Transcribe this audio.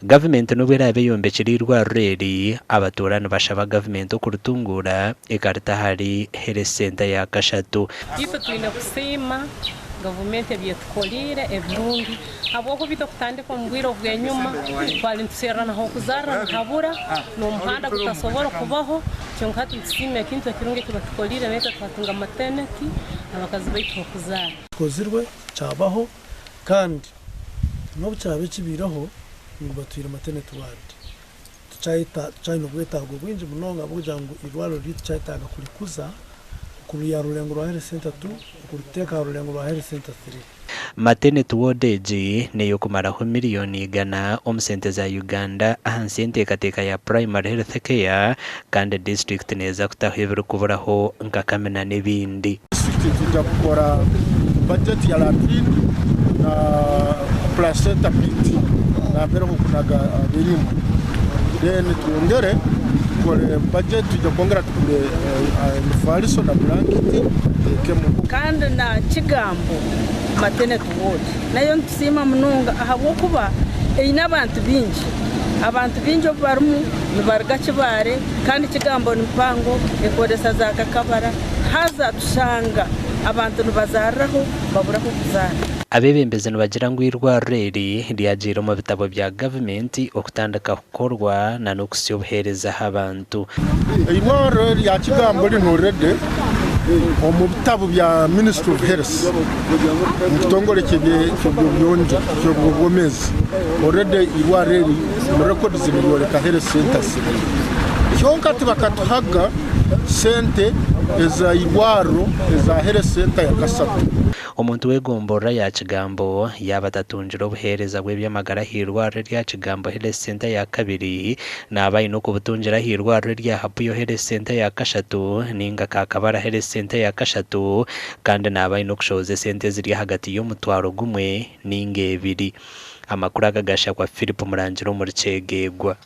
Gavumenti n'ubwirabe yombekera irwarureri abaturano bashaba gavumenti kurutungura ikarita hari health center ya kashatu. Ife twine kusima gavumenti byetkolire ebirungi aboko bito kutandika mbwiro bwenyuma twali ntuserana ho kuzara habura no muhanda kutasobora kubaho cyonka tusime kintu kirungi kibatkolire neta twatunga maternity abakazi baito kuzara kozirwe cyabaho kandi no cyabe kibiraho batwira maternity ward tucaita gwetago gwinji munonga bujangu irwaro ritchaitaga kulikuza kuruya rulengo rwa health center 2 kuruteka rulengo rwa health center 3. Maternity ward eji neyo kumaraho miliyoni igana omusente za Uganda ahansi enteekateeka ya primary health care kandi district neza kutahebera kuburaho nkakamena n'ebindi. Tujja kukora budget ya latrine na placenta pit na mbere kunaga binyuma then tuongere kole budget tujja kongera tukule mfaliso na blanket kemu kandi na Kigambo maternity ward nayo ntusima munonga ahabwo kuba ina abantu binji barimu nibarga kibare kandi Kigambo nimpango ekodesa za kakabara haza tushanga abantu nibazaraho baburaho kuzara. Abebembeze nibagira ngo irwarureri ryagiro mu bitabo bya gavumenti okutandika kukorwa na nokusyo buhereza abantu. Irwarureri ya Kigambo linurede mu bitabo bya Ministry of Health mutongole cy'ubyonjo cy'ubwomezi already irwarureri mu records z'ibiroreka health centers cyonka tibakatuhaga sente eza irwaro eza health center ya Kasatu. Omuntu wegombora ya Kigambo yabatatunjira obuhereza bw'ebyamagara hirwarure rya Kigambo health center ya kabiri nabaye no kubutunjira hirwarure rya Hapuyo health center ya kashatu ninga kakabara health center ya kashatu kandi nabaye no kushoze sente ziri hagati y'omutwaro gumwe ninga ebiri. Amakuru agagasha kwa Philip Murangiro muri Kyegegwa.